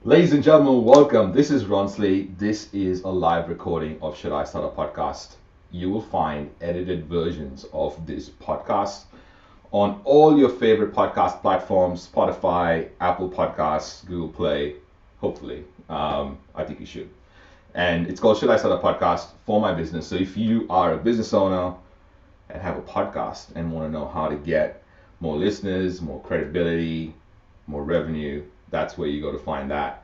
Ladies and gentlemen, welcome. This is Ronsley. This is a live recording of Should I Start a Podcast? You will find edited versions of this podcast on all your favorite podcast platforms: Spotify, Apple Podcasts, Google Play. Hopefully, I think you should. And it's called Should I Start a Podcast for my business. So if you are a business owner and have a podcast and want to know how to get more listeners, more credibility, more revenue, that's where you go to find that.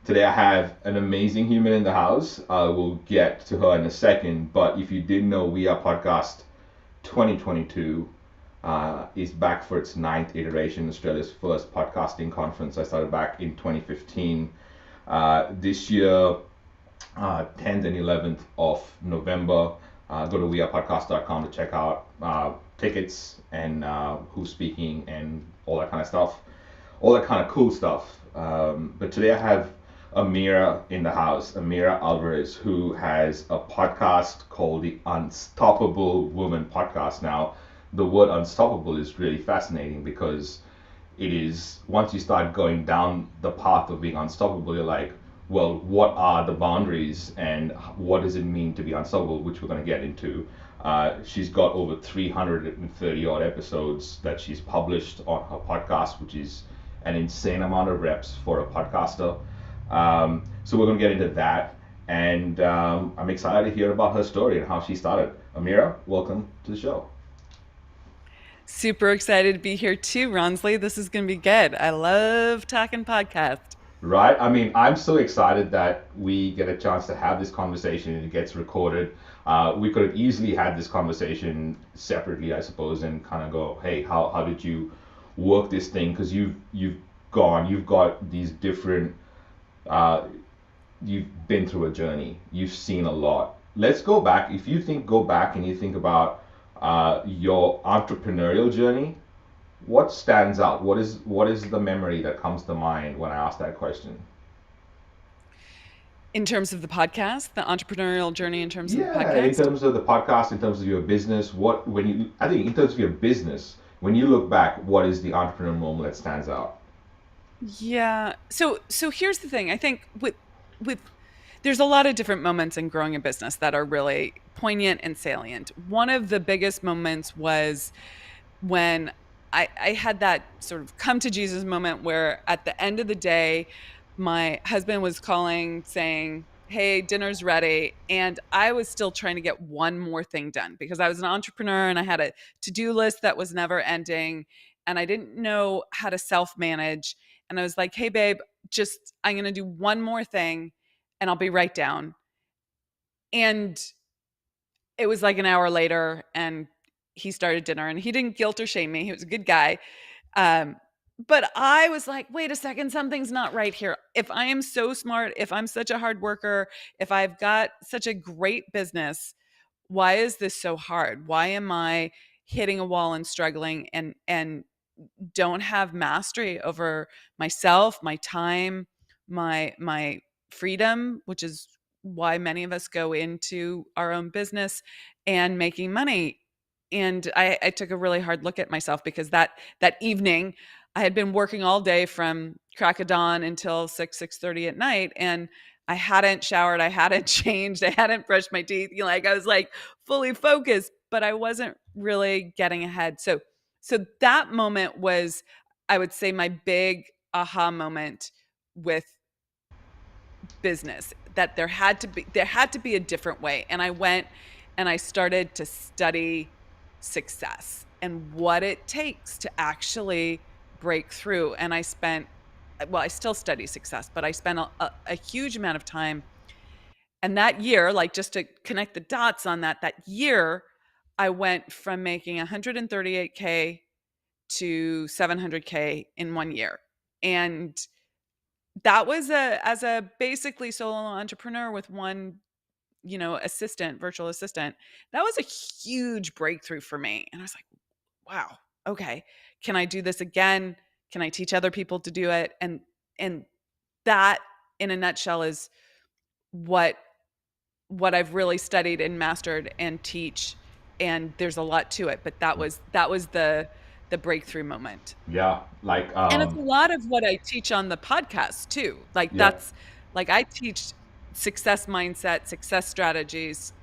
Today I have an amazing human in the house. I will get to her in a second, but if you didn't know, We Are Podcast 2022 is back for its ninth iteration, Australia's first podcasting conference. I started back in 2015. This year, 10th and 11th of November. Go to wearepodcast.com to check out tickets and who's speaking and all that kind of stuff, all that kind of cool stuff. But today I have Amira in the house, Amira Alvarez, who has a podcast called the Unstoppable Woman Podcast. Now, the word unstoppable is really fascinating because it is, once you start going down the path of being unstoppable, you're like, well, what are the boundaries and what does it mean to be unstoppable, which we're going to get into. She's got over 330 odd episodes that she's published on her podcast, which is an insane amount of reps for a podcaster. So we're going to get into that. And I'm excited to hear about her story and how she started. Amira, welcome to the show. Super excited to be here too, Ronsley. This is going to be good. I love talking podcast. Right? I mean, I'm so excited that we get a chance to have this conversation and it gets recorded. We could have easily had this conversation separately, I suppose, and kind of go, hey, how did you work this thing? Because you've got these different, uh, you've been through a journey, you've seen a lot. Let's go back. If you go back and you think about your entrepreneurial journey, what stands out? What is the memory that comes to mind when I ask that question? In terms of the podcast, the entrepreneurial journey in terms of the Yeah, in podcast. terms of the podcast, in terms of your business, what when you I think in terms of your business, when you look back, what is the entrepreneur moment that stands out? Yeah. So here's the thing. I think with there's a lot of different moments in growing a business that are really poignant and salient. One of the biggest moments was when I had that sort of come to Jesus moment where at the end of the day, my husband was calling saying, "Hey, dinner's ready." And I was still trying to get one more thing done because I was an entrepreneur and I had a to do list that was never ending. And I didn't know how to self manage. And I was like, "Hey, babe, just I'm going to do one more thing and I'll be right down." And it was like an hour later and he started dinner and he didn't guilt or shame me. He was a good guy. Um, but I was like, wait a second, something's not right here. If I am so smart, if I'm such a hard worker, if I've got such a great business, why is this so hard? Why am I hitting a wall and struggling and don't have mastery over myself, my time, my freedom, which is why many of us go into our own business and making money. And I took a really hard look at myself because that evening I had been working all day from crack of dawn until 6:30 at night, and I hadn't showered, I hadn't changed, I hadn't brushed my teeth. Like I was like fully focused, but I wasn't really getting ahead. So that moment was, I would say, my big aha moment with business, that there had to be a different way. And I went and I started to study success and what it takes to actually break through. And I spent, well, I still study success, but I spent a huge amount of time. And that year, like just to connect the dots on that year, I went from making 138K to 700K in 1 year. And that was as a basically solo entrepreneur with one, assistant, virtual assistant. That was a huge breakthrough for me. And I was like, wow, okay. Can I do this again? Can I teach other people to do it? And that in a nutshell is what what I've really studied and mastered and teach. And there's a lot to it, but that was the breakthrough moment. Yeah, like And it's a lot of what I teach on the podcast too. Like yeah. that's like I teach success mindset, success strategies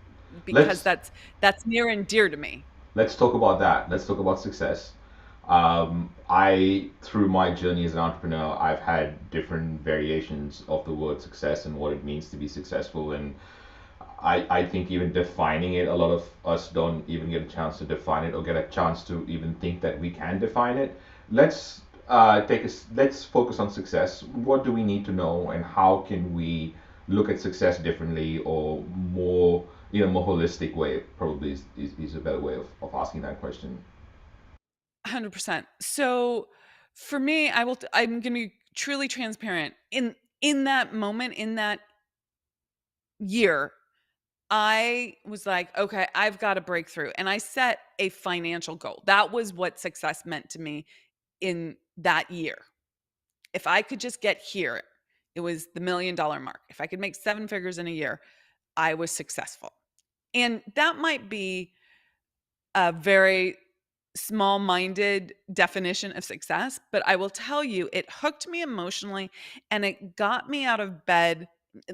because Let's that's near and dear to me. let's talk about that. Let's talk about success. I, through my journey as an entrepreneur, I've had different variations of the word success and what it means to be successful. And I think even defining it, a lot of us don't even get a chance to define it or get a chance to even think that we can define it. Let's let's focus on success. What do we need to know, and how can we look at success differently or more in a more holistic way? Probably is a better way of asking that question. 100%. So for me, I'm going to be truly transparent. In that moment, in that year, I was like, okay, I've got to break through. And I set a financial goal. That was what success meant to me in that year. If I could just get here, it was the $1 million mark. If I could make seven figures in a year, I was successful. And that might be a very small minded definition of success, but I will tell you, it hooked me emotionally and it got me out of bed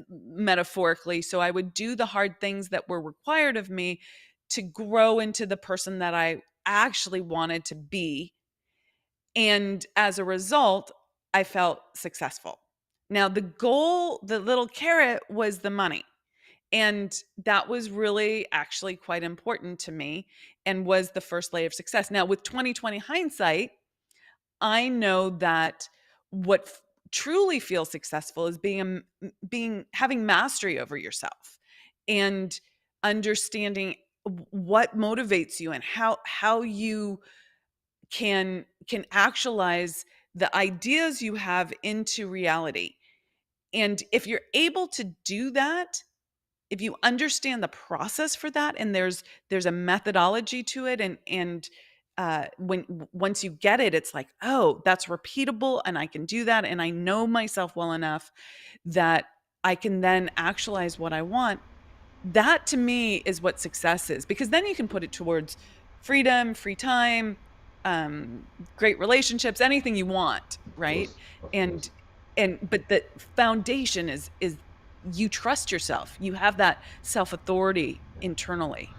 metaphorically. So I would do the hard things that were required of me to grow into the person that I actually wanted to be. And as a result, I felt successful. Now, the goal, the little carrot was the money. And that was really actually quite important to me and was the first layer of success. Now, with 2020 hindsight, I know that what truly feels successful is being having mastery over yourself and understanding what motivates you and how you can actualize the ideas you have into reality. And if you're able to do that, if you understand the process for that, and there's a methodology to it, and when once you get it, it's like, oh, that's repeatable and I can do that, and I know myself well enough that I can then actualize what I want. That to me is what success is, because then you can put it towards freedom, free time, um, great relationships, anything you want, Of right? course, of And course. but the foundation is you trust yourself. You have that self-authority internally.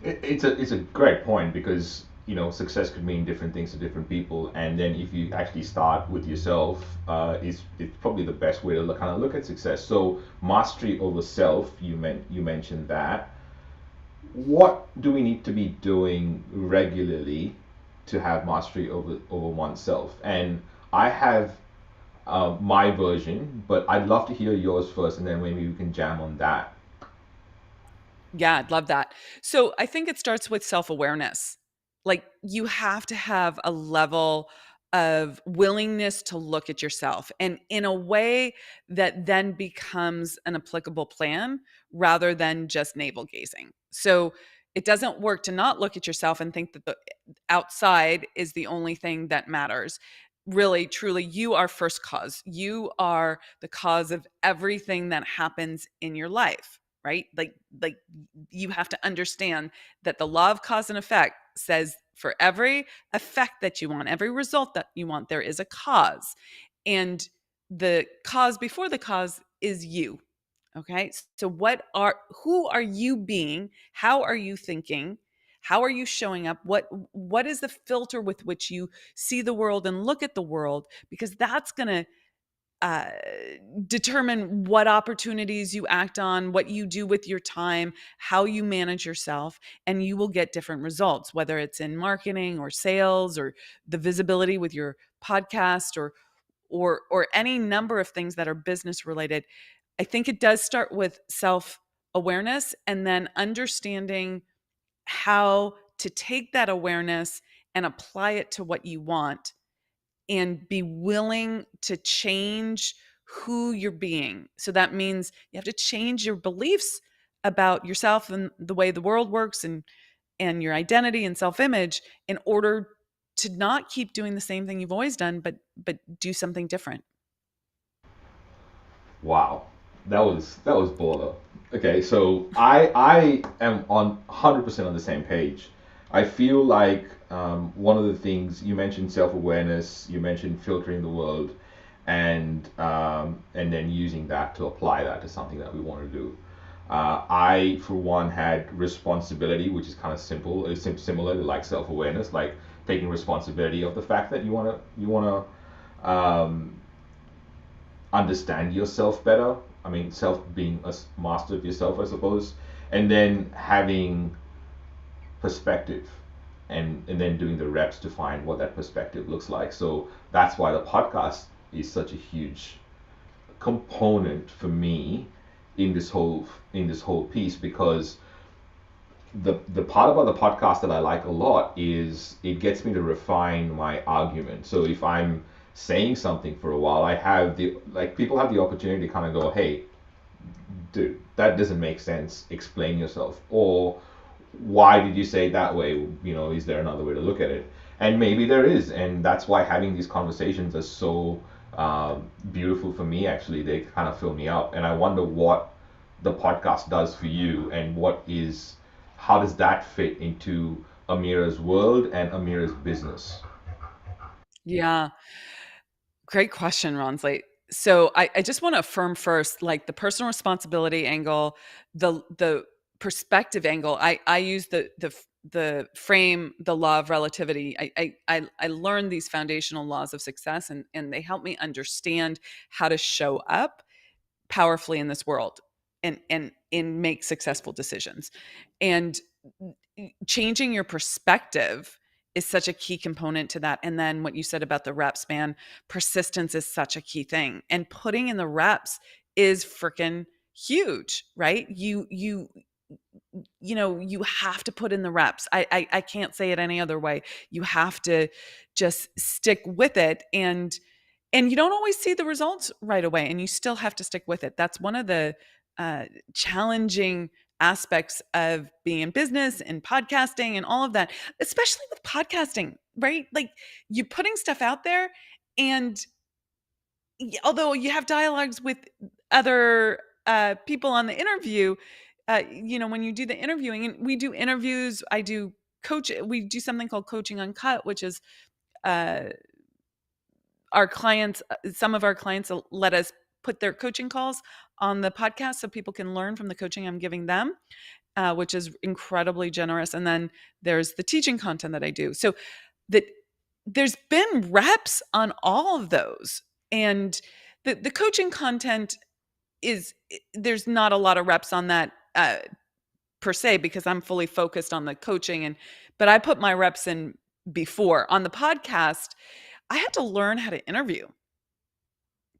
It's a great point because success could mean different things to different people, and then if you actually start with yourself, is it's probably the best way to kind of look at success. So mastery over self, you mentioned that. What do we need to be doing regularly to have mastery over oneself? And I have my version, but I'd love to hear yours first, and then maybe we can jam on that. Yeah, I'd love that. So I think it starts with self awareness. Like you have to have a level of willingness to look at yourself and in a way that then becomes an applicable plan rather than just navel gazing. So it doesn't work to not look at yourself and think that the outside is the only thing that matters. Really, truly, you are first cause. You are the cause of everything that happens in your life, right? Like you have to understand that the law of cause and effect says for every effect that you want, every result that you want, there is a cause. And the cause before the cause is you. Okay? So who are you being? How are you thinking? How are you showing up? What is the filter with which you see the world and look at the world? Because that's going to uh, determine what opportunities you act on, what you do with your time, how you manage yourself, and you will get different results, whether it's in marketing or sales or the visibility with your podcast or any number of things that are business related. I think it does start with self awareness and then understanding how to take that awareness and apply it to what you want and be willing to change who you're being. So that means you have to change your beliefs about yourself and the way the world works and your identity and self-image in order to not keep doing the same thing you've always done but do something different. Wow, that was baller. Okay, so I am on 100% on the same page. I feel like one of the things you mentioned, self-awareness, you mentioned filtering the world, and then using that to apply that to something that we want to do. I, for one, had responsibility, which is kind of simple. It's similar to like self-awareness, like taking responsibility of the fact that you wanna understand yourself better. I mean, self being a master of yourself, I suppose, and then having perspective, and then doing the reps to find what that perspective looks like. So that's why the podcast is such a huge component for me in this whole piece, because the part about the podcast that I like a lot is it gets me to refine my argument. So if I'm saying something for a while, I have the like people have the opportunity to kind of go, hey, dude, that doesn't make sense. Explain yourself. Or why did you say it that way? Is there another way to look at it? And maybe there is. And that's why having these conversations are so beautiful for me, actually. They kind of fill me up. And I wonder what the podcast does for you, and how does that fit into Amira's world and Amira's business? Yeah. Great question, Ronsley. So I just want to affirm first, like the personal responsibility angle, the perspective angle. I use the frame, the law of relativity. I learned these foundational laws of success, and they help me understand how to show up powerfully in this world and make successful decisions. And changing your perspective is such a key component to that. And then what you said about the reps, man, persistence is such a key thing. And putting in the reps is freaking huge, right? You have to put in the reps. I can't say it any other way. You have to just stick with it, and you don't always see the results right away, and you still have to stick with it. That's one of the challenging aspects of being in business and podcasting and all of that, especially with podcasting, right? Like you putting stuff out there, and although you have dialogues with other people on the interview, when you do the interviewing, and we do interviews, I do coach, we do something called Coaching Uncut, which is uh, our clients, some of our clients let us put their coaching calls on the podcast so people can learn from the coaching I'm giving them, which is incredibly generous. And then there's the teaching content that I do. So that there's been reps on all of those. And the coaching content is, there's not a lot of reps on that per se, because I'm fully focused on the coaching, but I put my reps in before. On the podcast, I had to learn how to interview.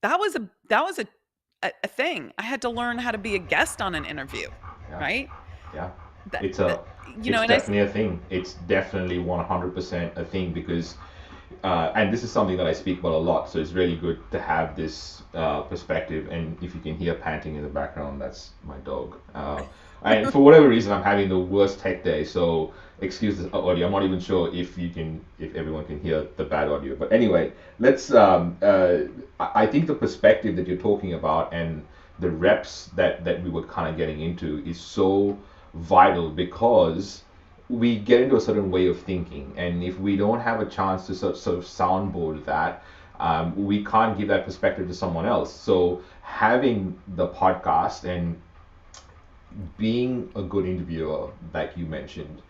That was a thing. I had to learn how to be a guest on an interview, Yeah. right? Yeah. That, It's that a it's and I definitely a thing. It's definitely 100% a thing, because and this is something that I speak about a lot. So it's really good to have this perspective. And if you can hear panting in the background, that's my dog. And for whatever reason, I'm having the worst tech day. So excuse the audio. I'm not even sure if everyone can hear the bad audio. But anyway, let's. I think the perspective that you're talking about, and the reps that we were kind of getting into, is so vital, because we get into a certain way of thinking, and if we don't have a chance to sort of soundboard that, we can't give that perspective to someone else. So having the podcast and being a good interviewer, like you mentioned,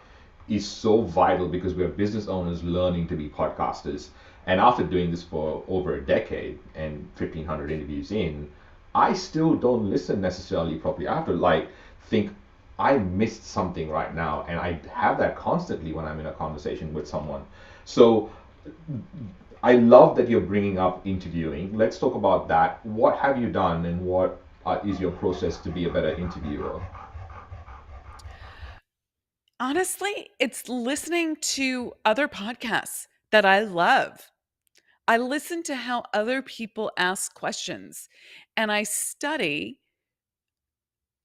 is so vital, because we are business owners learning to be podcasters. And after doing this for over a decade and 1,500 interviews in, I still don't listen necessarily properly. I have to like think I missed something right now, and I have that constantly when I'm in a conversation with someone. So I love that you're bringing up interviewing. Let's talk about that. What have you done, and what is your process to be a better interviewer? honestly, it's listening to other podcasts that I love. I listen to how other people ask questions, and I study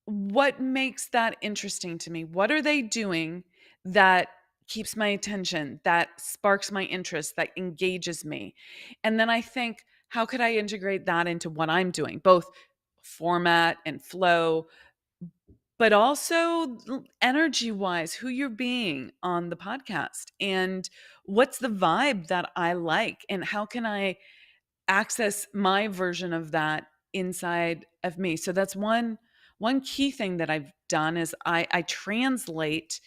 what makes that interesting to me. What are they doing that keeps my attention, that sparks my interest, that engages me? And then I think, how could I integrate that into what I'm doing, both format and flow, but also energy wise, who you're being on the podcast and what's the vibe that I like and how can I access my version of that inside of me. So that's one key thing that I've done is I translate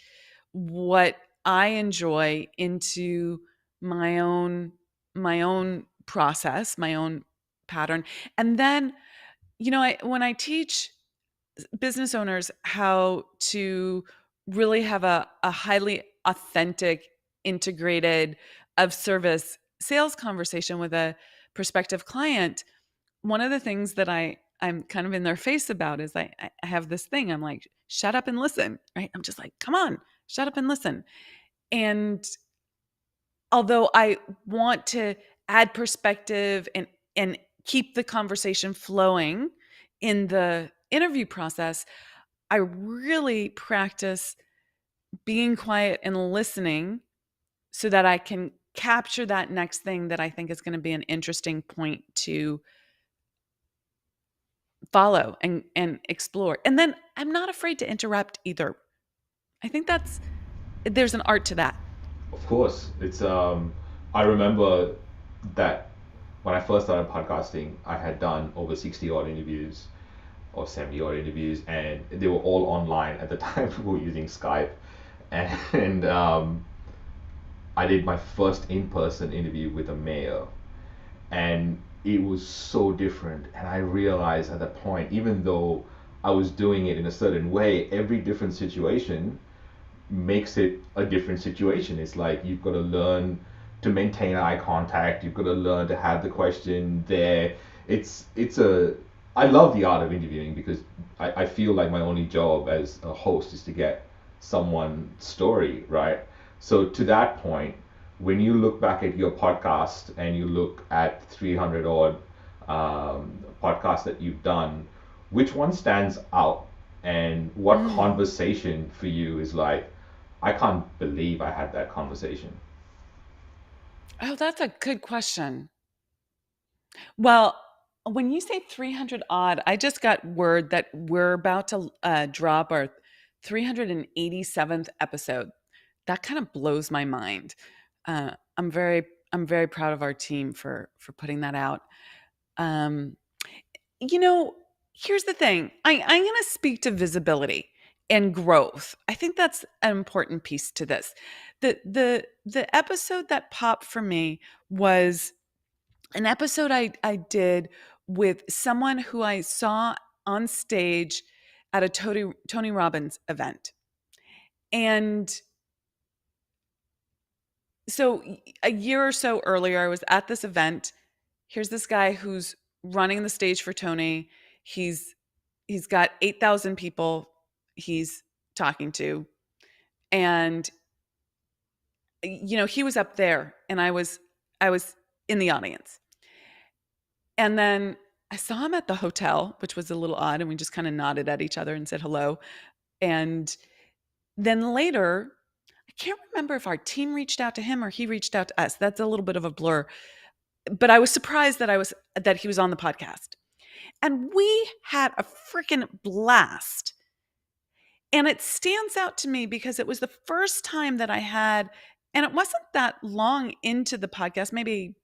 what I enjoy into my own my own process, my own pattern. And then, when I teach business owners how to really have a highly authentic, integrated of service sales conversation with a prospective client, one of the things that I'm kind of in their face about is I have this thing. I'm like, shut up and listen, right? I'm just like, come on, shut up and listen. And although I want to add perspective and keep the conversation flowing in the interview process, I really practice being quiet and listening so that I can capture that next thing that I think is going to be an interesting point to follow and explore. And then I'm not afraid to interrupt either. I think there's an art to that. Of course, it's I remember that when I first started podcasting, I had done over 60 odd interviews or 70 odd interviews, and they were all online at the time. We were using Skype, and I did my first in-person interview with a mayor, and it was so different. And I realized at that point, even though I was doing it in a certain way, every different situation makes it a different situation. It's like you've got to learn to maintain eye contact. You've got to learn to have the question there. It's a I love the art of interviewing because I feel like my only job as a host is to get someone's story right. So to that point, when you look back at your podcast and you look at 300 odd podcasts that you've done, which one stands out and what Mm. conversation for you is like, I can't believe I had that conversation? Oh, that's a good question. Well, when you say 300 odd, I just got word that we're about to drop our 387th episode. That kind of blows my mind. Uh, I'm very I'm very proud of our team for putting that out. Um, you know, Here's the thing. I'm going to speak to visibility and growth. I think that's an important piece to this. The episode that popped for me was an episode I did with someone who I saw on stage at a Tony Robbins event. And so a year or so earlier, I was at this event. Here's this guy who's running the stage for Tony. He's he's got 8,000 people he's talking to, and he was up there and I was in the audience. And then I saw him at the hotel, which was a little odd, and we just kind of nodded at each other and said hello. And then later, I can't remember if our team reached out to him or he reached out to us. That's a little bit of a blur. But I was surprised that he was on the podcast. And we had a freaking blast. And it stands out to me because it was the first time that I had, and it wasn't that long into the podcast, maybe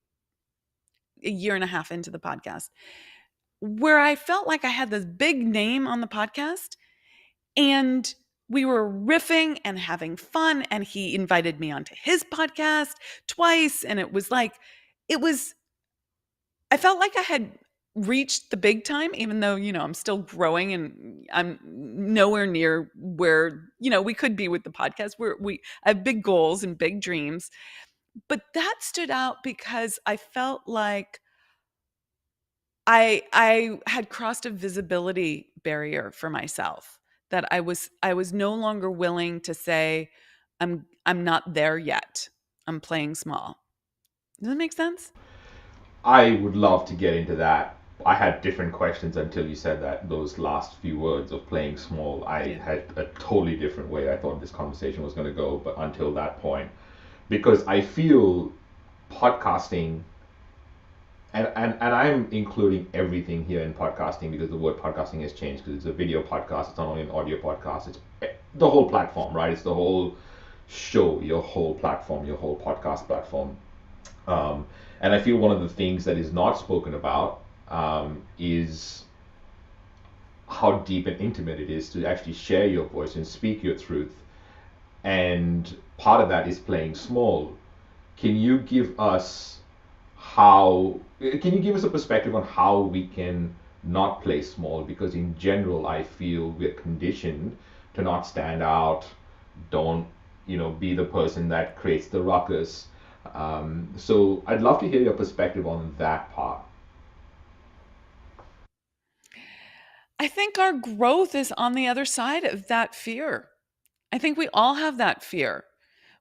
a year and a half into the podcast, where I felt like I had this big name on the podcast and we were riffing and having fun. And he invited me onto his podcast twice. And it was, I felt like I had reached the big time, even though, I'm still growing and I'm nowhere near where, we could be with the podcast. I have big goals and big dreams. But that stood out because I felt like I had crossed a visibility barrier for myself, that I was no longer willing to say I'm not there yet. I'm playing small. Does that make sense? I would love to get into that. I had different questions until you said that those last few words of playing small. I Yeah. had a totally different way I thought this conversation was going to go, but until that point, because I feel podcasting And I'm including everything here in podcasting because the word podcasting has changed because it's a video podcast. It's not only an audio podcast. It's the whole platform, right? It's the whole show, your whole platform, your whole podcast platform. Um, and I feel one of the things that is not spoken about is how deep and intimate it is to actually share your voice and speak your truth. And part of that is playing small. Can you give us can you give us a perspective on how we can not play small? Because in general, I feel we're conditioned to not stand out, don't, be the person that creates the ruckus. So I'd love to hear your perspective on that part. I think our growth is on the other side of that fear. I think we all have that fear.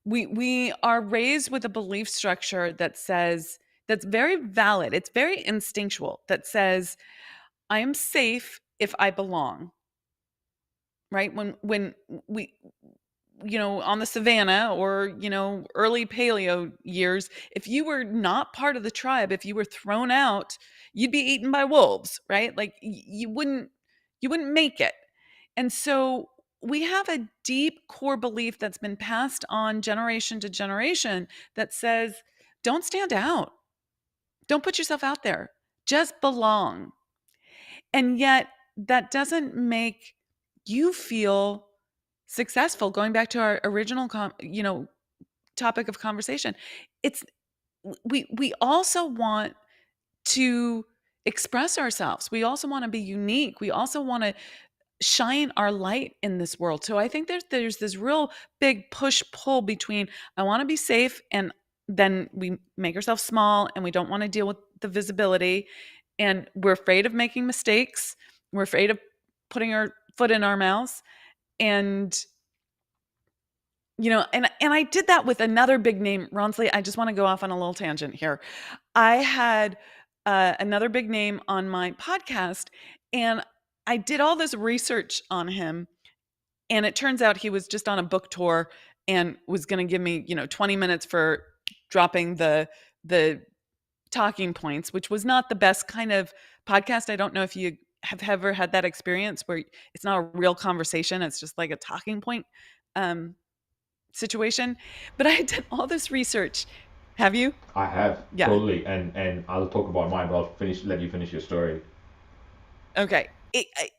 We are raised with a belief structure that says that's very valid. It's very instinctual that says I am safe if I belong. Right? When we on the savannah or, early paleo years, if you were not part of the tribe, if you were thrown out, you'd be eaten by wolves, right? Like you wouldn't make it. And so we have a deep core belief that's been passed on generation to generation that says, don't stand out. Don't put yourself out there. Just belong. And yet that doesn't make you feel successful. Going back to our original topic of conversation. It's we also want to express ourselves. We also want to be unique. We also want to shine our light in this world. So I think there's this real big push pull between I want to be safe and then we make ourselves small and we don't want to deal with the visibility and we're afraid of making mistakes. We're afraid of putting our foot in our mouths and and I did that with another big name, Ronsley. I just want to go off on a little tangent here. I had another big name on my podcast, and I did all this research on him, and it turns out he was just on a book tour and was going to give me, 20 minutes for dropping the talking points, which was not the best kind of podcast. I don't know if you have ever had that experience where it's not a real conversation; it's just like a talking point. Um, Situation. But I had done all this research. Have you? I have Yeah. totally, and I'll talk about mine, but let you finish your story. Okay.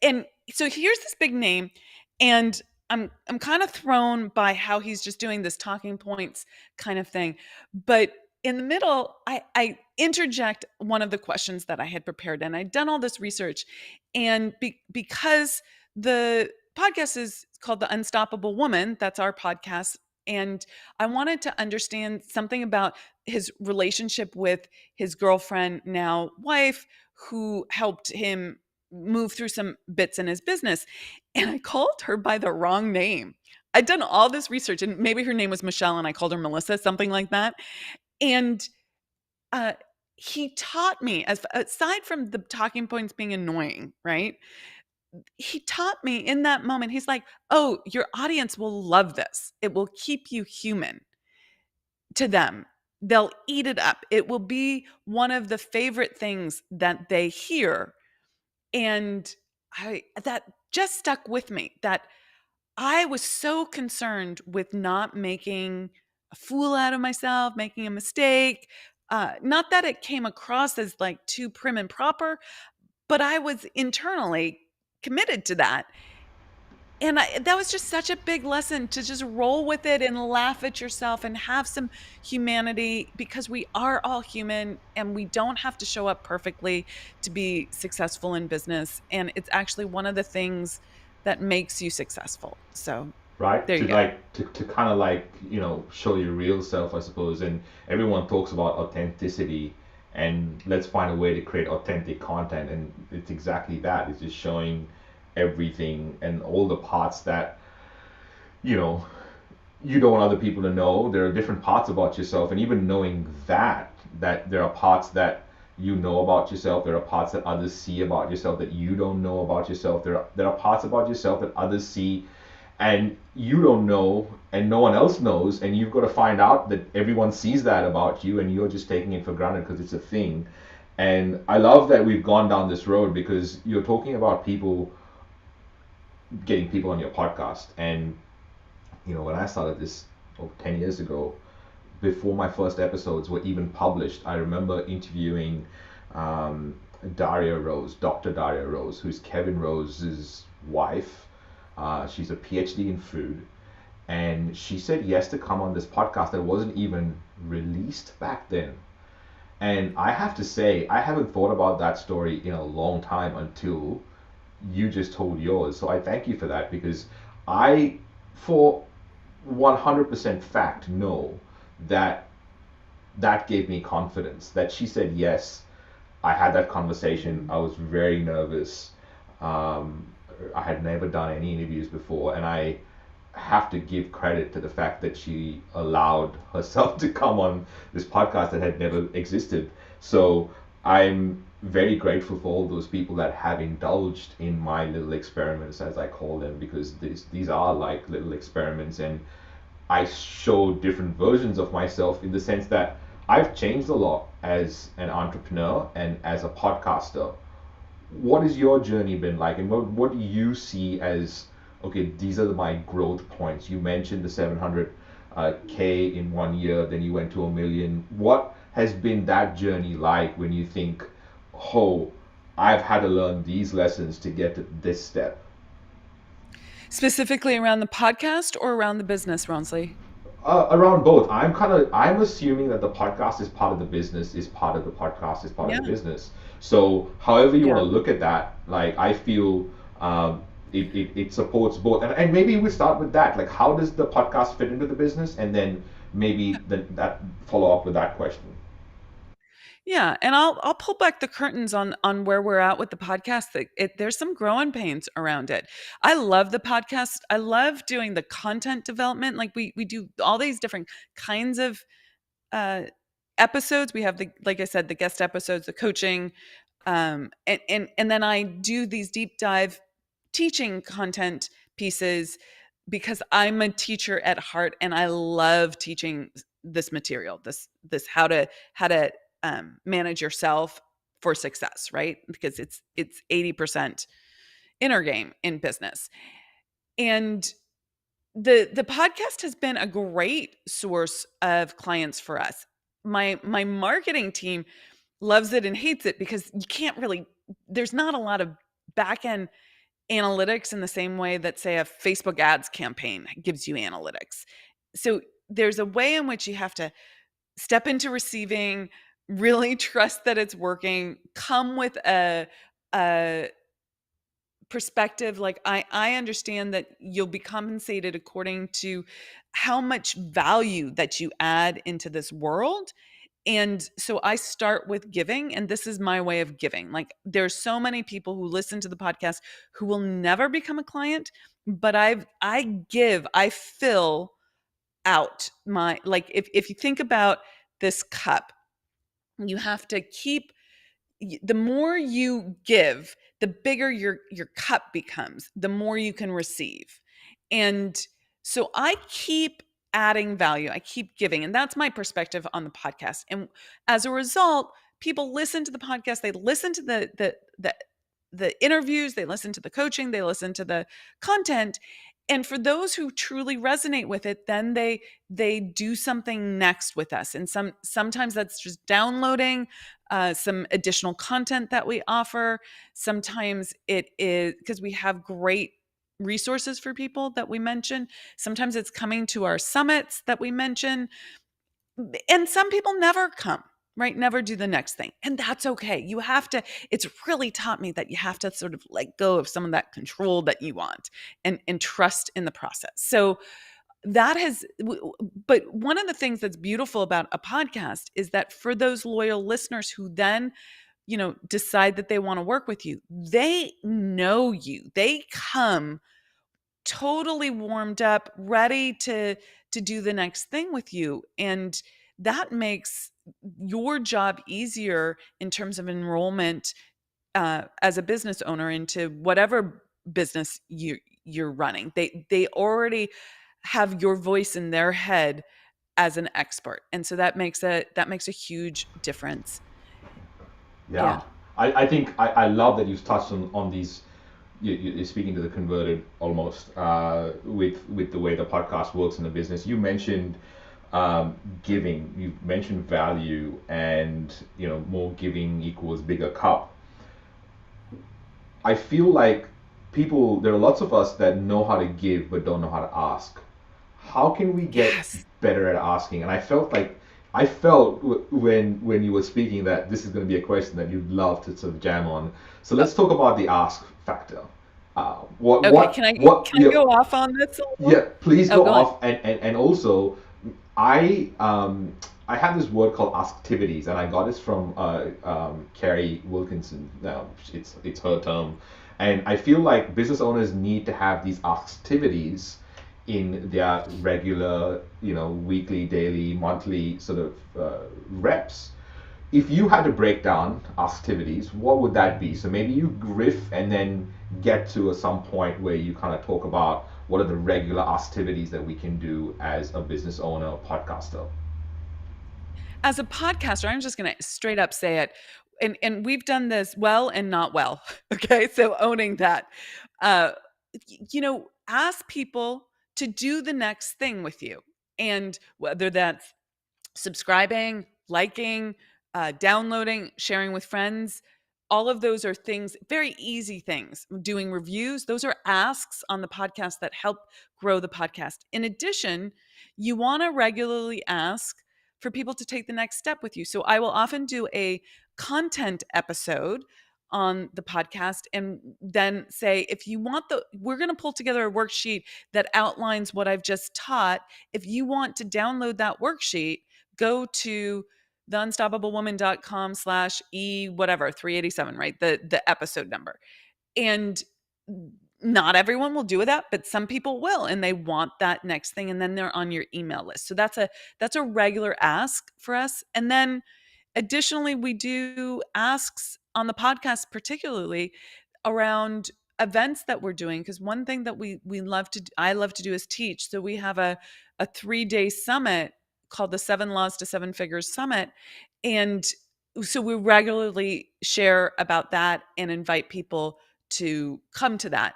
And so here's this big name, and I'm kind of thrown by how he's just doing this talking points kind of thing. But in the middle, I interject one of the questions that I had prepared, and I'd done all this research, and because the podcast is called The Unstoppable Woman, that's our podcast, and I wanted to understand something about his relationship with his girlfriend, now wife, who helped him move through some bits in his business. And I called her by the wrong name. I'd done all this research, and maybe her name was Michelle, and I called her Melissa, something like that. And uh, he taught me, as aside from the talking points being annoying, right? He taught me in that moment. He's like, "Oh, your audience will love this. It will keep you human to them. They'll eat it up. It will be one of the favorite things that they hear." And that just stuck with me, that I was so concerned with not making a fool out of myself, making a mistake. Not that it came across as like too prim and proper, but I was internally committed to that. And that was just such a big lesson to just roll with it and laugh at yourself and have some humanity, because we are all human and we don't have to show up perfectly to be successful in business. And it's actually one of the things that makes you successful. So Right, there you go. to kind of like, show your real self, I suppose. And everyone talks about authenticity, and let's find a way to create authentic content, and it's exactly that. It's just showing everything and all the parts that, you know you don't want other people to know. There are different parts about yourself, and even knowing that there are parts that you know about yourself, there are parts that others see about yourself that you don't know about yourself. There are parts about yourself that others see and you don't know, and no one else knows, and you've got to find out that everyone sees that about you, and you're just taking it for granted because it's a thing. And I love that we've gone down this road because you're talking about people getting people on your podcast. And when I started this 10 years ago, before my first episodes were even published, I remember interviewing um, Daria Rose, Dr. Daria Rose, who's Kevin Rose's wife. She's a PhD in food. And she said yes to come on this podcast that wasn't even released back then. And I have to say, I haven't thought about that story in a long time until you just told yours. So I thank you for that because I, for 100% fact, know that that gave me confidence. That she said yes. I had that conversation. I was very nervous. Um, I had never done any interviews before, and I have to give credit to the fact that she allowed herself to come on this podcast that had never existed. So I'm very grateful for all those people that have indulged in my little experiments, as I call them, because these are like little experiments, and I show different versions of myself in the sense that I've changed a lot as an entrepreneur and as a podcaster. What has your journey been like, and what do you see as, okay, these are my growth points? You mentioned the 700 k in 1 year, then you went to a million. What has been that journey like when you think, oh, I've had to learn these lessons to get to this step? Specifically around the podcast or around the business, Ronsley? Around both. I'm assuming that the podcast is part of the business, is part of the podcast, is part of the Yeah. business. So however you want Yeah. to look at that, like I feel it supports both. And maybe we start with that. Like how does the podcast fit into the business? And then maybe that follow up with that question. Yeah, and I'll pull back the curtains on where we're at with the podcast. There's some growing pains around it. I love the podcast. I love doing the content development. Like we do all these different kinds of uh, episodes. We have the, like I said, the guest episodes, the coaching, and then I do these deep dive teaching content pieces because I'm a teacher at heart and I love teaching this material, this how to manage yourself for success, right? Because it's 80% inner game in business. And the podcast has been a great source of clients for us. My marketing team loves it and hates it because you can't really, there's not a lot of back end analytics in the same way that, say, a Facebook ads campaign gives you analytics. So there's a way in which you have to step into receiving, really trust that it's working, come with a perspective like I understand that you'll be compensated according to how much value that you add into this world. And so I start with giving, and this is my way of giving. Like there's so many people who listen to the podcast who will never become a client, but I fill out my, like if you think about this cup, you have to keep, the more you give, the bigger your cup becomes, the more you can receive. And so I keep adding value, I keep giving, and that's my perspective on the podcast. And as a result, people listen to the podcast, they listen to the interviews, they listen to the coaching, they listen to the content. And for those who truly resonate with it, then they do something next with us. And sometimes that's just downloading some additional content that we offer. Sometimes it is because we have great resources for people that we mention. Sometimes it's coming to our summits that we mention. And some people never come, right? Never do the next thing. And that's okay. You have to, it's really taught me that you have to sort of let go of some of that control that you want and trust in the process. So that has, but one of the things that's beautiful about a podcast is that for those loyal listeners who then, decide that they want to work with you, they know you, they come totally warmed up, ready to do the next thing with you. And that makes your job easier in terms of enrollment as a business owner into whatever business you're running. They already have your voice in their head as an expert, and so that makes a huge difference. Yeah, Yeah. I think I love that you've touched on these. You're speaking to the converted almost with the way the podcast works in the business. You mentioned giving. You mentioned value, and more giving equals bigger cup. I feel like people. There are lots of us that know how to give but don't know how to ask. How can we get Yes. better at asking? And I felt when you were speaking that this is going to be a question that you'd love to sort of jam on. So Uh, let's talk about the ask factor. What okay. what what? Can I Yeah, go off on this a yeah. little? Please Oh, go go on. off. And also, I have this word called activities, and I got this from Carrie Wilkinson. It's her term, and I feel like business owners need to have these activities in their regular, weekly, daily, monthly sort of reps. If you had to break down activities, what would that be? So maybe you riff and then get to some point where you kind of talk about what are the regular activities that we can do as a business owner or podcaster. As a podcaster, I'm just going to straight up say it. And we've done this well and not well. Okay? So owning that. Uh ask people to do the next thing with you. And whether that's subscribing, liking, downloading, sharing with friends. All of those are things, very easy things. Doing reviews, those are asks on the podcast that help grow the podcast. In addition, you want to regularly ask for people to take the next step with you. So I will often do a content episode on the podcast and then say, if you want we're going to pull together a worksheet that outlines what I've just taught. If you want to download that worksheet, go to theunstoppablewoman.com/e whatever 387, right? The episode number. And not everyone will do that, but some people will, and they want that next thing, and then they're on your email list. So that's a regular ask for us. And then additionally, we do asks on the podcast, particularly around events that we're doing. Because one thing that I love to do is teach. So we have a 3-day summit called the 7 Laws to Seven Figures Summit, and so we regularly share about that and invite people to come to that.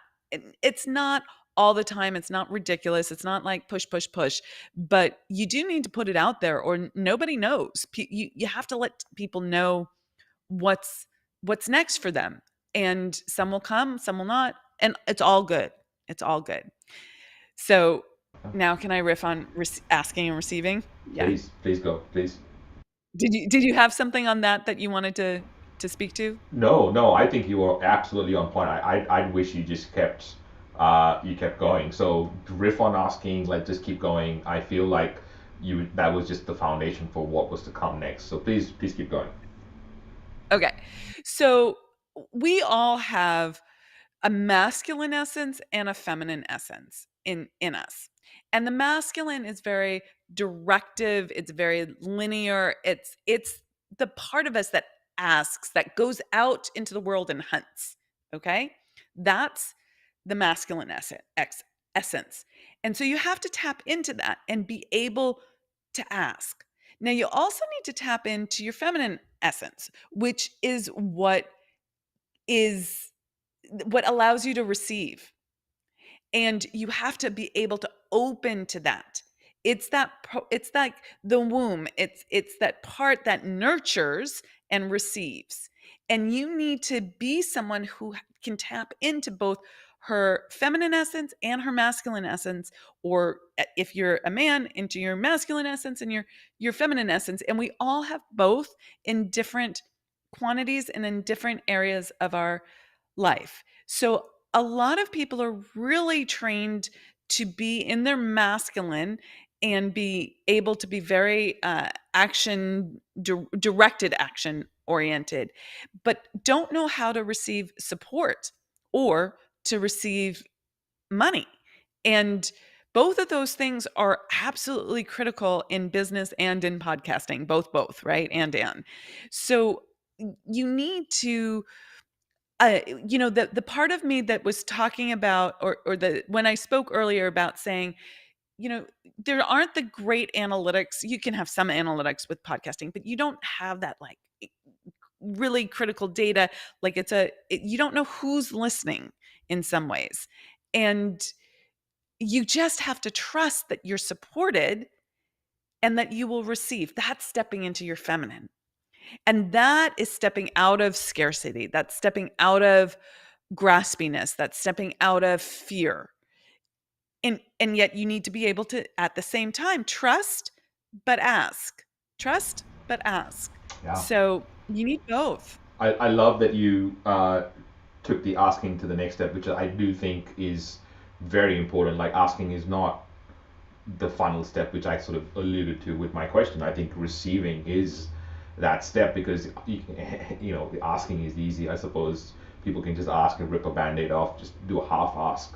It's not all the time. It's not ridiculous. It's not like push, push, push, but you do need to put it out there or nobody knows. You have to let people know what's what's next for them. And some will come, some will not, and it's all good. It's all good. So now can I riff on asking and receiving? Yeah. Please go, please. Did you have something on that you wanted to speak to? No, no, I think you were absolutely on point. I wish you just kept going. So riff on asking, like just keep going. I feel like that was just the foundation for what was to come next. So please keep going. Okay. So we all have a masculine essence and a feminine essence in us. And the masculine is very directive, it's very linear. It's the part of us that asks, that goes out into the world and hunts. Okay? That's the masculine essence. And so you have to tap into that and be able to ask. Now you also need to tap into your feminine essence, which is what allows you to receive. And you have to be able to open to that. It's like the womb. It's that part that nurtures and receives. And you need to be someone who can tap into both her feminine essence and her masculine essence, or if you're a man, into your masculine essence and your feminine essence. And we all have both in different quantities and in different areas of our life. So a lot of people are really trained to be in their masculine and be able to be very directed action oriented, but don't know how to receive support or to receive money. And both of those things are absolutely critical in business and in podcasting, both, right? And. So you need to the part of me that was talking about, or the when I spoke earlier about saying, you know, there aren't the great analytics. You can have some analytics with podcasting, but you don't have that like really critical data. Like you don't know who's listening in some ways. And you just have to trust that you're supported and that you will receive. That's stepping into your feminine. And that is stepping out of scarcity. That's stepping out of graspiness. That's stepping out of fear. And yet you need to be able to, at the same time, trust but ask. Trust but ask. Yeah. So you need both. I love that you took the asking to the next step, which I do think is very important. Like asking is not the final step, which I sort of alluded to with my question. I think receiving is that step because asking is easy. I suppose people can just ask and rip a band-aid off, just do a half-asked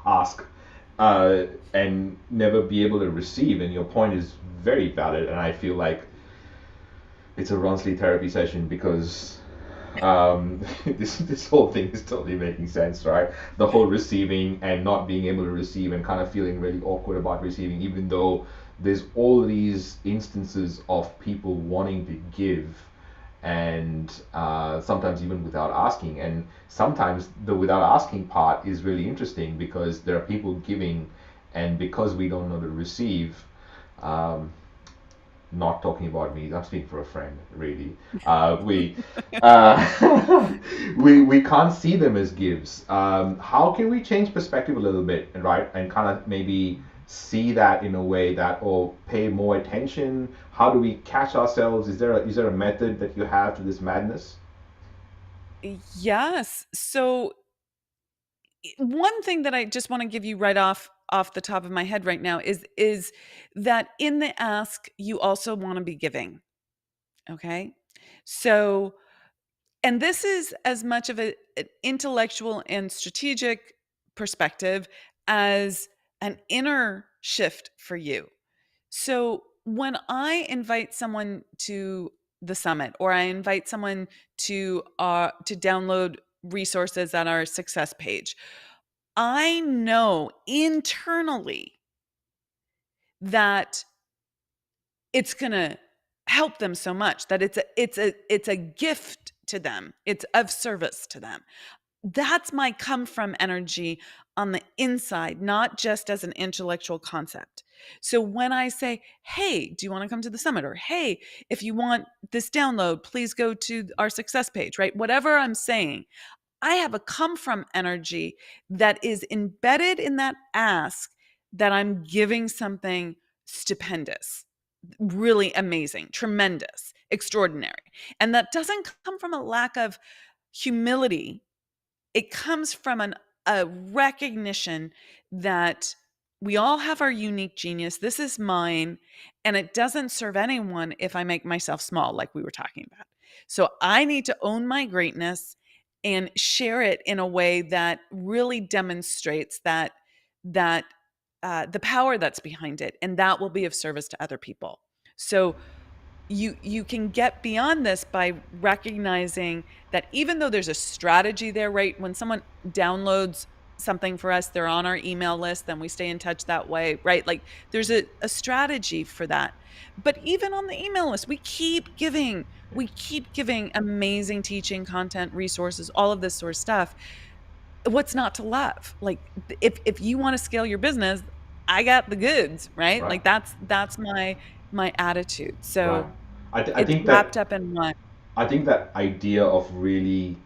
ask, and never be able to receive. And your point is very valid, and I feel like it's a Ronsley therapy session because this whole thing is totally making sense, right? The whole receiving and not being able to receive and kind of feeling really awkward about receiving, even though there's all these instances of people wanting to give, and sometimes even without asking. And sometimes the without asking part is really interesting because there are people giving, and because we don't know to receive. Um, Not talking about me. I'm speaking for a friend, really. We we can't see them as gifts. How can we change perspective a little bit, right? And kind of maybe see that in a way that, or pay more attention. How do we catch ourselves? Is there a method that you have to this madness? Yes. So one thing that I just want to give you right off the top of my head right now is that in the ask you also want to be giving. Okay? So, and this is as much of an intellectual and strategic perspective as an inner shift for you. So when I invite someone to the summit, or I invite someone to download resources on our success page, I know internally that it's going to help them so much, that it's a gift to them. It's of service to them. That's my come from energy on the inside, not just as an intellectual concept. So when I say, hey, do you want to come to the summit? Or hey, if you want this download, please go to our success page, right? Whatever I'm saying, I have a come from energy that is embedded in that ask, that I'm giving something stupendous, really amazing, tremendous, extraordinary. And that doesn't come from a lack of humility. It comes from a recognition that we all have our unique genius. This is mine, and it doesn't serve anyone if I make myself small, like we were talking about. So I need to own my greatness and share it in a way that really demonstrates that the power that's behind it, and that will be of service to other people. So you can get beyond this by recognizing that even though there's a strategy there, right? When someone downloads something for us, they're on our email list, then we stay in touch that way, right? Like there's a strategy for that. But even on the email list, we keep giving amazing teaching content, resources, all of this sort of stuff. What's not to love? Like if you want to scale your business, I got the goods, right? Right. Like that's my attitude. Right. So I it's think that wrapped up in one. I think that idea of really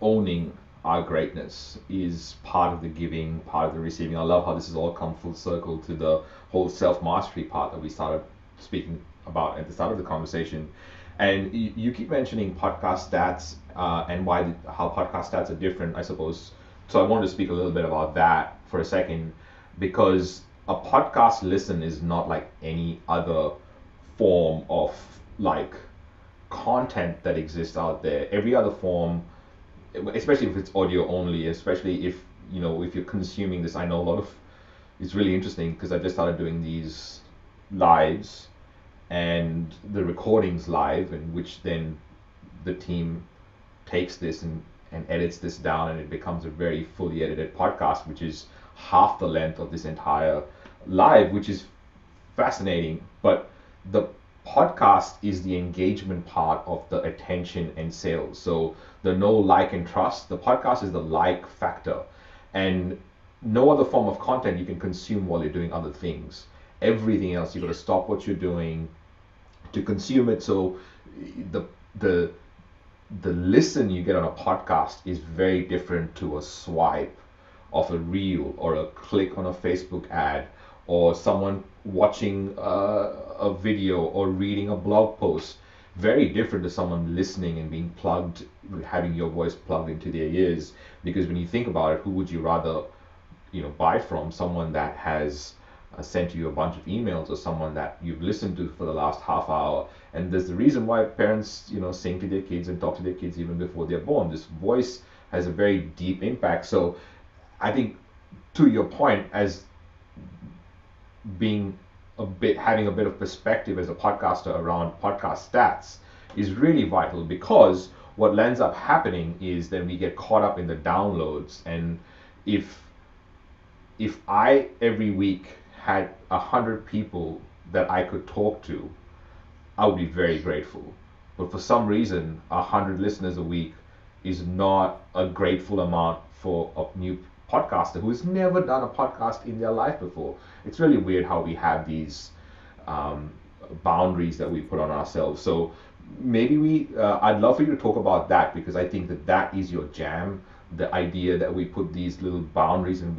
owning our greatness is part of the giving, part of the receiving. I love how this has all come full circle to the whole self mastery part that we started speaking about at the start of the conversation. And you keep mentioning podcast stats and how podcast stats are different, I suppose. So I wanted to speak a little bit about that for a second, because a podcast listen is not like any other form of like content that exists out there. Every other form, especially if it's audio only, especially if you're consuming this. I know a lot of, it's really interesting because I just started doing these lives and the recordings live, in which then the team takes this and edits this down, and it becomes a very fully edited podcast, which is half the length of this entire live, which is fascinating. But the podcast is the engagement part of the attention and sales. So the know, like, and trust. The podcast is the like factor, and no other form of content you can consume while you're doing other things. Everything else, you got to stop what you're doing to consume it. So the the the listen you get on a podcast is very different to a swipe of a reel or a click on a Facebook ad or someone watching a video or reading a blog post. Very different to someone listening and being plugged, having your voice plugged into their ears. Because when you think about it, who would you rather buy from? Someone that has sent you a bunch of emails, or someone that you've listened to for the last half hour. And there's the reason why parents sing to their kids and talk to their kids even before they're born. This voice has a very deep impact. So I think, to your point, as being having a bit of perspective as a podcaster around podcast stats is really vital, because what ends up happening is that we get caught up in the downloads. And if I every week had 100 people that I could talk to, I would be very grateful. But for some reason, 100 listeners a week is not a grateful amount for a new podcaster who's never done a podcast in their life before. It's really weird how we have these um, boundaries that we put on ourselves. So maybe I'd love for you to talk about that, because I think that that is your jam. The idea that we put these little boundaries and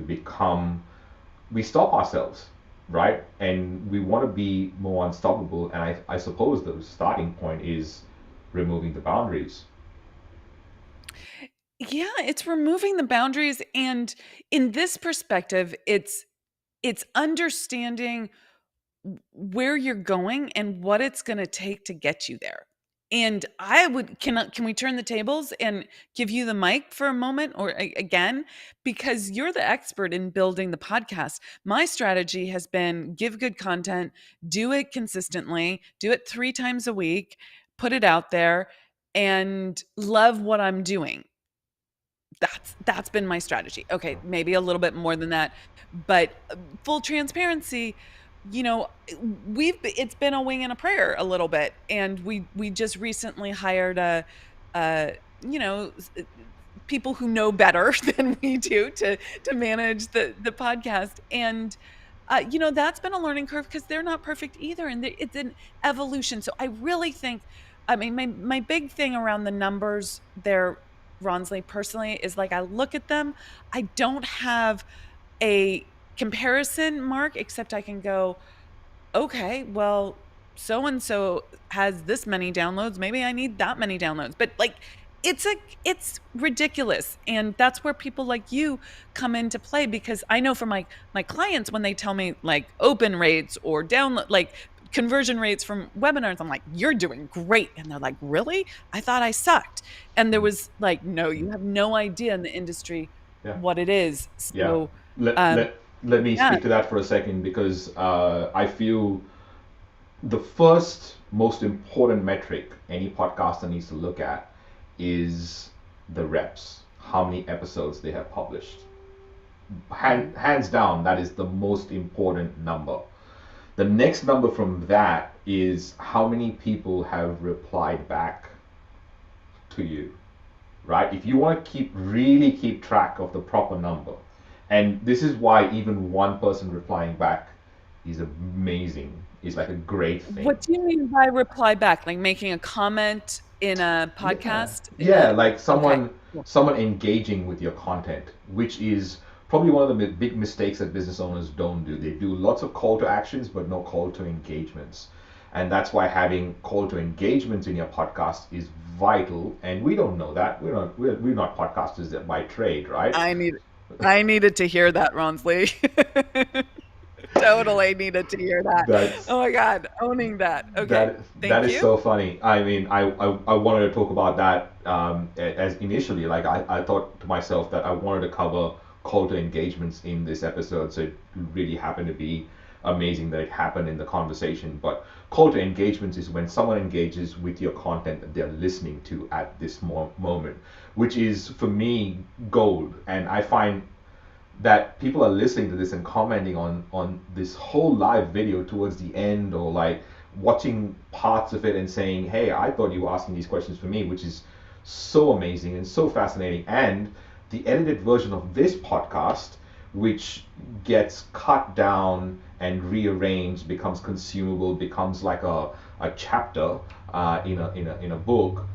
we stop ourselves, right? And we want to be more unstoppable. And I suppose the starting point is removing the boundaries. Yeah, it's removing the boundaries, and in this perspective, it's understanding where you're going and what it's going to take to get you there. And I would can we turn the tables and give you the mic for a moment, or again, because you're the expert in building the podcast. My strategy has been give good content, do it consistently, do it 3 times a week, put it out there, and love what I'm doing. That's been my strategy. Okay, maybe a little bit more than that, but full transparency, you know, it's been a wing and a prayer a little bit, and we just recently hired a you know people who know better than we do to manage the podcast, and that's been a learning curve because they're not perfect either, and it's an evolution. So I really think, I mean, my big thing around the numbers there, Ronsley, personally, is like I look at them, I don't have a comparison mark, except I can go, okay, well, so and so has this many downloads, maybe I need that many downloads. But like it's ridiculous, and that's where people like you come into play, because I know for my clients, when they tell me like open rates or download, like conversion rates from webinars, I'm like, you're doing great, and they're like, really? I thought I sucked. And there was like, no, you have no idea in the industry Yeah. what it is. Yeah. So Let, um let, let me yeah. speak to that for a second, because I feel the first most important metric any podcaster needs to look at is the reps, how many episodes they have published. Mhm. Hands down, that is the most important number. The next number from that is how many people have replied back to you, right? If you want to really keep track of the proper number, and this is why even one person replying back is amazing, is like a great thing. What do you mean by reply back? Like making a comment in a Yeah, podcast? yeah, like Okay. Cool. someone engaging with your content, which is probably one of the big mistakes that business owners don't do. They do lots of call to actions, but no call to engagements. And that's why having call to engagements in your podcast is vital. And we don't know that. We're not podcasters by trade, right? I need I needed to hear that, Ronsley. Totally needed to hear that. That's Oh my God, owning that. Okay. that Thank is you. so funny. I mean, I wanted to talk about that as initially, like I thought to myself that I wanted to cover call to engagements in this episode, so it really happened to be amazing that it happened in the conversation. But call to engagements is when someone engages with your content that they're listening to at this moment, which is for me gold. And I find that people are listening to this and commenting on this whole live video towards the end, or like watching parts of it and saying, hey, I thought you were asking these questions for me, which is so amazing and so fascinating. And the edited version of this podcast, which gets cut down and rearranged, becomes consumable, becomes like a chapter in a book,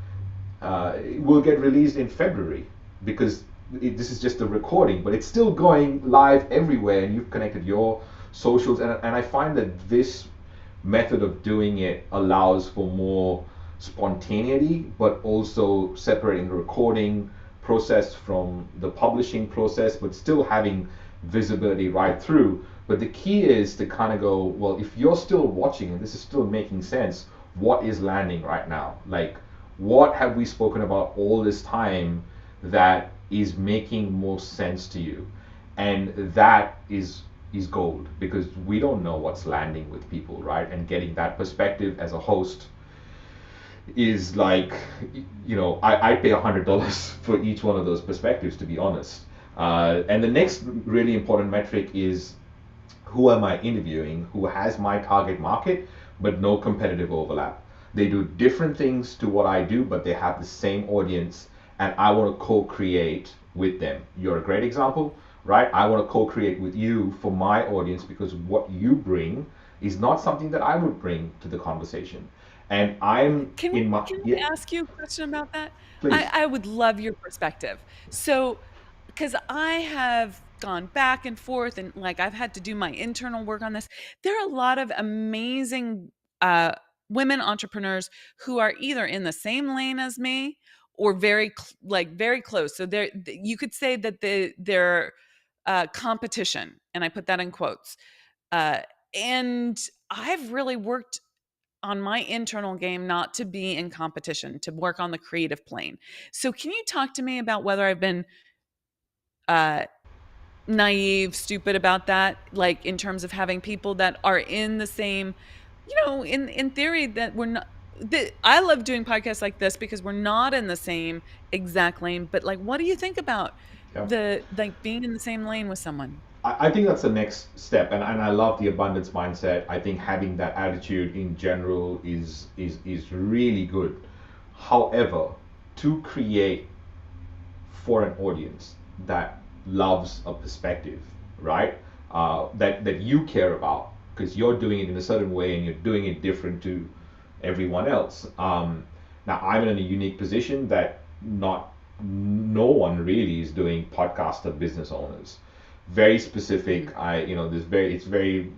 will get released in February because this is just a recording, but it's still going live everywhere, and you've connected your socials. And I find that this method of doing it allows for more spontaneity, but also separating the recording process from the publishing process, but still having visibility right through. But the key is to kind of go, well, if you're still watching and this is still making sense, what is landing right now? Like, what have we spoken about all this time that is making most sense to you? And that is gold, because we don't know what's landing with people, right? And getting that perspective as a host is like, I pay $100 for each one of those perspectives, to be honest. And the next really important metric is, who am I interviewing who has my target market but no competitive overlap? They do different things to what I do, but they have the same audience, and I want to co-create with them. You're a great example, right? I want to co-create with you for my audience, because what you bring is not something that I would bring to the conversation. And I'm Can in my, can yeah, I ask you a question about that? please. I would love your perspective. So, because I have gone back and forth and like I've had to do my internal work on this. There are a lot of amazing uh, women entrepreneurs who are either in the same lane as me or very close. So you could say that they're competition, and I put that in quotes. Uh, and I've really worked on my internal game not to be in competition, to work on the creative plane. So can you talk to me about whether I've been uh, naive, stupid about that, like in terms of having people that are in the same, in theory that we're not. I love doing podcasts like this because we're not in the same exact lane. But like, what do you think about Yeah. the like being in the same lane with someone? I think that's the next step, and I love the abundance mindset. I think having that attitude in general is really good. However, to create for an audience that loves a perspective, right? That you care about, because you're doing it in a certain way and you're doing it different to everyone else. Now I'm in a unique position that not no one really is doing podcaster business owners. Very Mhm. specific. There's very it's very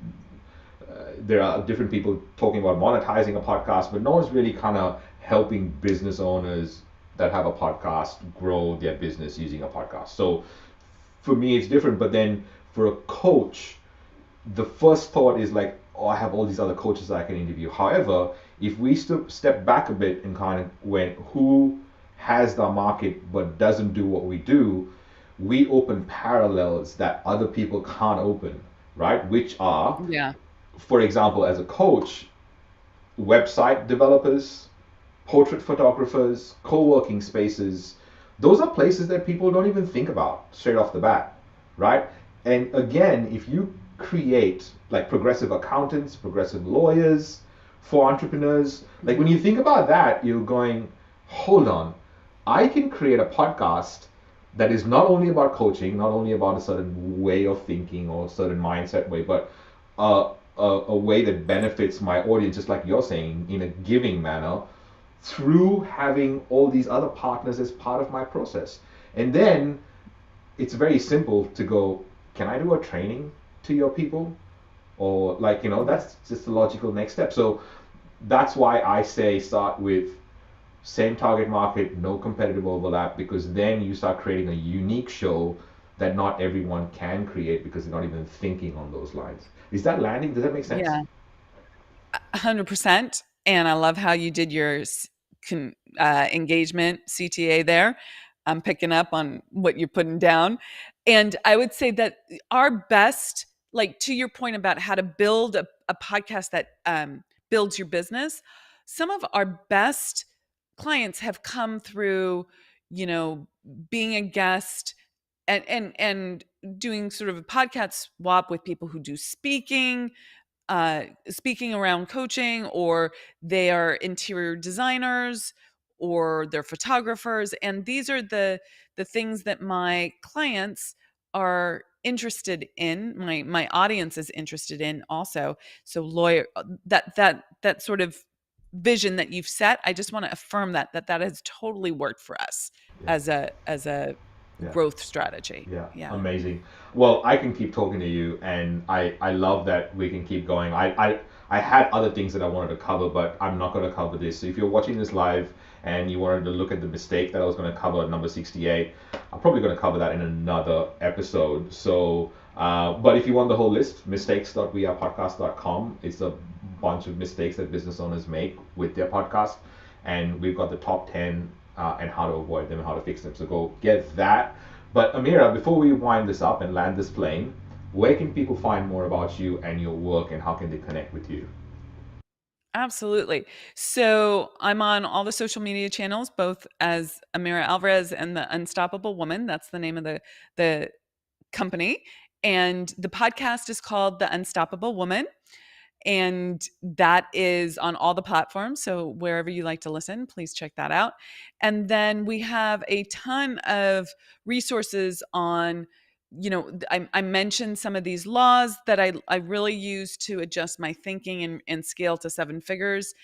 there are different people talking about monetizing a podcast, but no one's really kind of helping business owners that have a podcast grow their business using a podcast. So for me, it's different. But then for a coach, the first thought is like, oh, I have all these other coaches that I can interview. However, if we step back a bit and kind of went, who has the market but doesn't do what we do, we open parallels that other people can't open, right? Which are, Yeah. for example, as a coach, website developers, portrait photographers, co-working spaces. Those are places that people don't even think about straight off the bat, right? And again, if you create like progressive accountants, progressive lawyers for entrepreneurs, like Mhm. when you think about that, you're going, hold on, I can create a podcast that is not only about coaching, not only about a certain way of thinking or a certain mindset way, but a way that benefits my audience, just like you're saying, in a giving manner, through having all these other partners as part of my process. And then it's very simple to go, can I do a training to your people? Or, like, Mhm. that's just the logical next step. So that's why I say start with same target market, no competitive overlap, because then you start creating a unique show that not everyone can create because they're not even thinking on those lines. Is that landing? Does that make sense? Yeah. 100%. And I love how you did your engagement CTA there. I'm picking up on what you're putting down. And I would say that our best, like to your point about how to build a podcast that builds your business, some of our best clients have come through, you know, being a guest and doing sort of a podcast swap with people who do speaking, speaking around coaching, or they are interior designers, or they're photographers, and these are the things that my clients are interested in, my audience is interested in also. So lawyer, that sort of vision that you've set, I just want to affirm that has totally worked for us Yeah. as a Yeah. growth strategy. Yeah, Yeah. amazing. Well, I can keep talking to you, and I love that we can keep going. I had other things that I wanted to cover, but I'm not going to cover this. So if you're watching this live and you wanted to look at the mistake that I was going to cover at number 68, I'm probably going to cover that in another episode. So, but if you want the whole list, mistakes.wearepodcast.com. It's a bunch of mistakes that business owners make with their podcast, and we've got the top 10 and how to avoid them and how to fix them. So go get that. But Amira, before we wind this up and land this plane, where can people find more about you and your work, and how can they connect with you? Absolutely. So I'm on all the social media channels, both as Amira Alvarez and the Unstoppable Woman. That's the name of the company. And the podcast is called The Unstoppable Woman. And that is on all the platforms. So wherever you like to listen, please check that out. And then we have a ton of resources on, I mentioned some of these laws that I really use to adjust my thinking and scale to seven figures.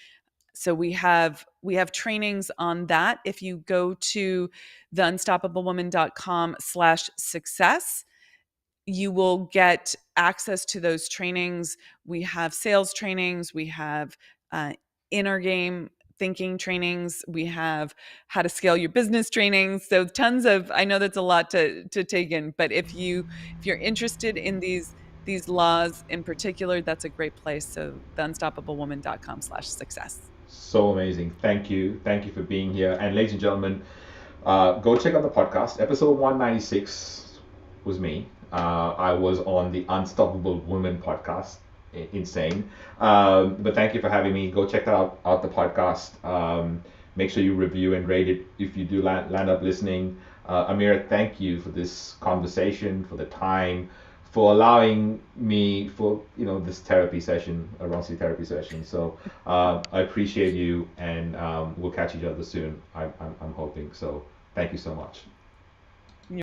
So we have trainings on that. If you go to theunstoppablewoman.com/success, you will get access to those trainings. We have sales trainings, we have uh, inner game thinking trainings, we have how to scale your business trainings. So tons of, I know that's a lot to take in, but if you're interested in these laws in particular, that's a great place. So theunstoppablewoman.com/success. So amazing. Thank you. Thank you for being here. And ladies and gentlemen, go check out the podcast. Episode 196 was me. I was on the Unstoppable Women podcast. Insane. But thank you for having me. Go check that out the podcast. Make sure you review and rate it if you do land up listening. Amira, thank you for this conversation, for the time, for allowing me for this therapy session, a Ronsley therapy session. So I appreciate you, and we'll catch each other soon. I'm hoping so. Thank you so much.